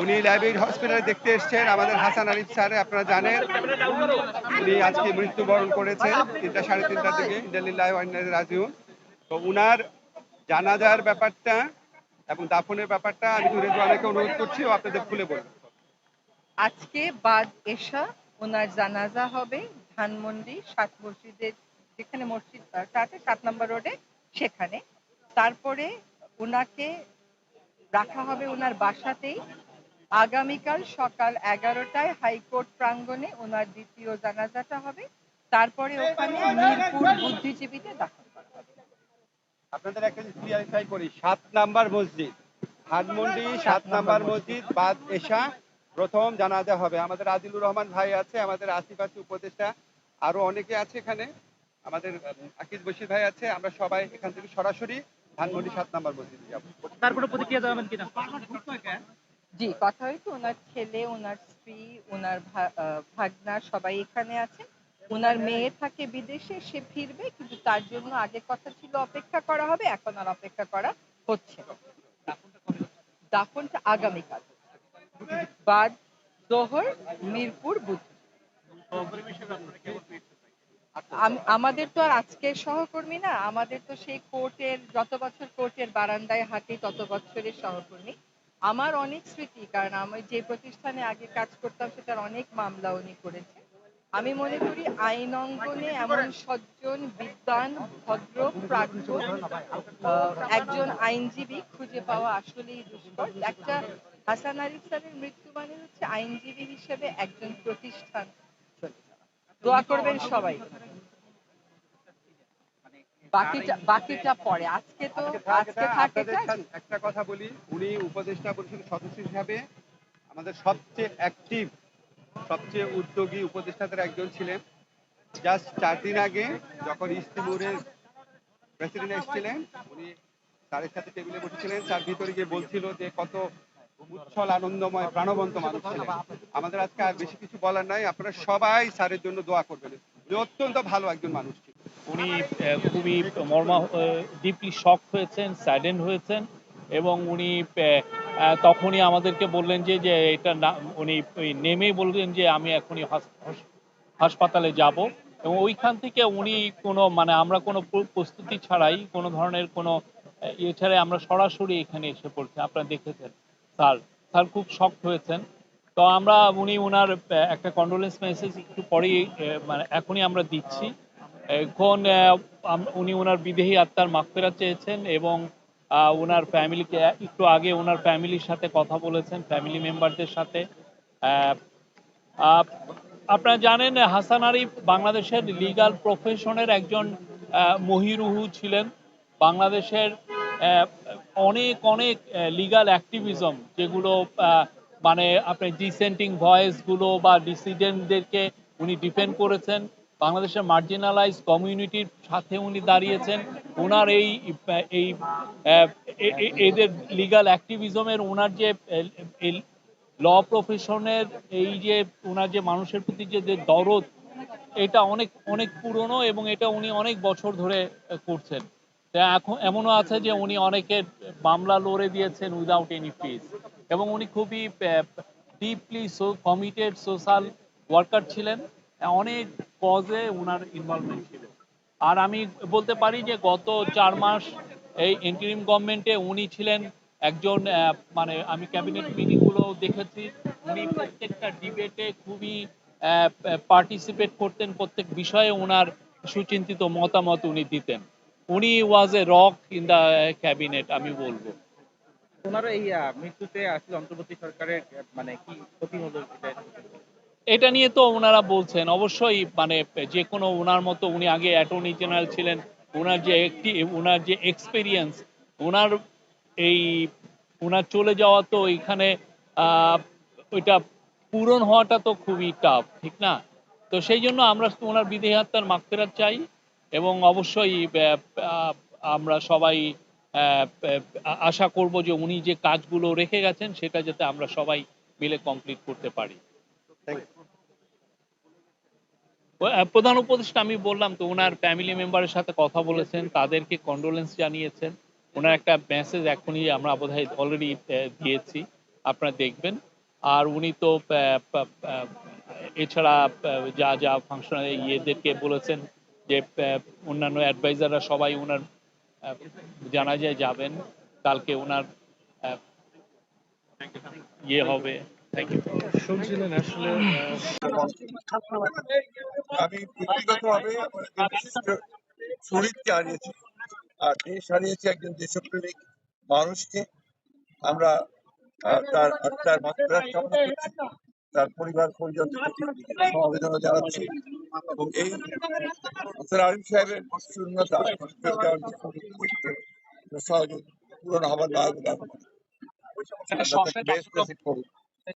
উনি লাইব্রেরি হসপিটালে দেখতে এসছেন আমাদের হাসান আরিফ স্যার, আপনারা জানেন উনি আজকে মৃত্যুবরণ করেছেন 3টা 3:30টার দিকে। ইন্নালিল্লাহি ওয়া ইন্না ইলাইহি রাজিউন। তো উনার জানাজার ব্যাপারটা এবং দাফনের ব্যাপারটা আমি রেজওয়ানাকে অনুরোধ করছি ও আপনাদের খুলে বলবেন। আজকে বাদ এশা ওনার জানাজা হবে ধানমন্ডি ৭ মসজিদের, যেখানে মসজিদটা আছে ৭ নম্বর রোডে, সেখানে। তারপরে ওনাকে রাখা হবে ওনার বাসাতেই। আগামীকাল সকাল 11টায় হাইকোর্ট প্রাঙ্গণে ওনার দ্বিতীয় জানাজাটা হবে। তারপরে ওখানে মিরপুর বুদ্ধিজীবীতে দাফন করা হবে। আপনাদের একটা ক্লিয়ারিফাই করি, 7 নাম্বার মসজিদ, ধানমন্ডি 7 নাম্বার মসজিদ বাদ এশা প্রথম জানাজা হবে। আমাদের আদিলুর রহমান ভাই আছে, আমাদের আসিফ আছে উপদেষ্টা, আরো অনেকে আছে এখানে, আমাদের আকিজ বশির ভাই আছে। আমরা সবাই এখান থেকে সরাসরি ধানমন্ডি 7 নাম্বার মসজিদে যাব। তার কোনো প্রতিক্রিয়া জানাবেন কিনা? জি, কথা হয়েছে ওনার ছেলে, ওনার স্ত্রী, ওনার ভাগনা সবাই এখানে আছে। ওনার মেয়ে থাকে বিদেশে, সে ফিরবে, কিন্তু তার জন্য আগে কথা ছিল অপেক্ষা করা হবে, এখন আর অপেক্ষা করা হচ্ছে না। দাফনটা আগামীকাল বাদ জোহর মিরপুর বুদ্ধ। আমাদের তো আর আজকের সহকর্মী না, আমাদের তো সেই কোর্টের, যত বছর কোর্টের বারান্দায় হাঁটি তত বছরের সহকর্মী। আমার অনেক স্মৃতি, কারণ আমি যে প্রতিষ্ঠানে আগে কাজ করতাম সেটার অনেক মামলা উনি করেছে। আমি মনে করি আইন অঙ্গনে এমন সজ্জন, বিদ্বান, ভদ্র, প্রাজ্ঞ একজন আইনজীবী খুঁজে পাওয়া আসলেই দুষ্কর। একটা হাসান আরিফ স্যারের মৃত্যু মানে হচ্ছে আইনজীবী হিসেবে একজন প্রতিষ্ঠান চলে যাওয়া। দোয়া করবেন সবাই। বাকিটা পরে, আজকে থাকে। একটা কথা বলি, উনি উপদেষ্টা পরিষদের সদস্য হিসাবে আমাদের সবচেয়ে অ্যাক্টিভ, সবচেয়ে উদ্যোগী উপদেষ্টাদের একজন ছিলেন। জাস্ট 4 দিন আগে যখন ইস্তিমুরের প্রেসিডেন্ট এসেছিলেন, উনি স্যারের সাথে টেবিলে বসেছিলেন। স্যার ভিতরে গিয়ে বলছিল যে কত উচ্ছল, আনন্দময়, প্রাণবন্ত মানুষ ছিলেন। আমাদের আজকে আর বেশি কিছু বলার নাই, আপনারা সবাই স্যারের জন্য দোয়া করবেন। উনি অত্যন্ত ভালো একজন মানুষ ছিলেন। উনি খুবই ডিপলি শক হয়েছেন, স্যাডেন্ড হয়েছেন, এবং উনি তখনই আমাদেরকে বললেন যে এটা না, উনি নেমেই বললেন যে আমি এখনই হাসপাতালে যাব। এবং ওইখান থেকে উনি কোনো আমরা কোনো প্রস্তুতি ছাড়াই, কোনো ধরনের কোনো ছাড়াই আমরা সরাসরি এখানে এসে পড়ছি। আপনারা দেখেছেন স্যার খুব শক হয়েছেন। তো উনি ওনার একটা কন্ডোলেন্স মেসেজ একটু পরেই এখনই আমরা দিচ্ছি। এখন উনি ওনার বিদেহী আত্মার মাগফিরাত চেয়েছেন, এবং ওনার ফ্যামিলিকে একটু আগে ওনার ফ্যামিলির সাথে কথা বলেছেন, ফ্যামিলি মেম্বারদের সাথে। আপনারা জানেন হাসান আরিফ বাংলাদেশের লিগাল প্রফেশনের একজন মহিরুহু ছিলেন। বাংলাদেশের অনেক অনেক লিগাল অ্যাক্টিভিজম, যেগুলো আপনি ডিসেন্টিং ভয়েসগুলো বা ডিসিডেন্টদেরকে উনি ডিফেন্ড করেছেন। বাংলাদেশের মার্জিনালাইজ কমিউনিটির সাথে উনি দাঁড়িয়েছেন। ওনার এই এদের লিগাল অ্যাক্টিভিজমের, ওনার যে ল প্রফেশনের এই যে ওনার যে মানুষের প্রতি যে দরদ, এটা অনেক অনেক পুরনো, এবং এটা উনি অনেক বছর ধরে করছেন। এখন এমনও আছে যে উনি অনেকের মামলা লড়ে দিয়েছেন উইদাউট এনি ফিস, এবং উনি খুবই ডিপলি কমিটেড সোশ্যাল ওয়ার্কার ছিলেন। অনেক কজে ওনার ইনভলভমেন্ট ছিল। আর আমি বলতে পারি যে গত 4 মাস এই ইন্টারিম গভর্নমেন্টে উনি ছিলেন একজন আমি ক্যাবিনেট মিটিংগুলো দেখেছি, উনি প্রত্যেকটা ডিবেটে খুবই পার্টিসিপেট করতেন, প্রত্যেক বিষয়ে ওনার সুচিন্তিত মতামত উনি দিতেন। উনি was a rock in the cabinet, আমি বলবো। ওনার এই মৃত্যুতে আসলে অন্তর্বর্তী সরকারের কি ক্ষতি হলো এটা নিয়ে তো ওনারা বলছেন অবশ্যই, যে কোনো ওনার মতো, উনি আগে অ্যাটর্নি জেনারেল ছিলেন, ওনার যে এক্সপেরিয়েন্স, ওনার এই ওনার চলে যাওয়া, তো এখানে ওইটা পূরণ হওয়াটা তো খুবই টাফ, ঠিক না? তো সেই জন্য আমরা ওনার বিদেহী আত্মার মাগফিরাত চাই, এবং অবশ্যই আমরা সবাই আশা করব যে উনি যে কাজগুলো রেখে গেছেন সেটা যাতে আমরা সবাই মিলে কমপ্লিট করতে পারি। প্রধান উপদেষ্টা, আমি বললাম তো, ওনার ফ্যামিলি মেম্বারের সাথে কথা বলেছেন, তাদেরকে কন্ডোলেন্স জানিয়েছেন। ওনার একটা মেসেজ এখনই আমরা বোধহয় অলরেডি দিয়েছি, আপনারা দেখবেন। আর উনি তো এছাড়া যা যা ফাংশনাল ইয়েদেরকে বলেছেন যে অন্যান্য অ্যাডভাইজাররা সবাই ওনার জানাজায় যাবেন, কালকে ওনার ইয়ে হবে। Thank you. শুনছিলেন আসলে আমি ব্যক্তিগতভাবে আমার একজন বিশিষ্ট শহীদকে হারিয়েছি, আর দেশ হারিয়েছে একজন দেশপ্রেমিক মানুষকে। আমরা তার আত্মার মাত্রার কামনা করছি, তার পরিবার পরিজন সমবেদনা জানাচ্ছি এবং এই ডক্টর আরিফ সাহেবের শূন্যতা সহজে পূরণ হবার না বলে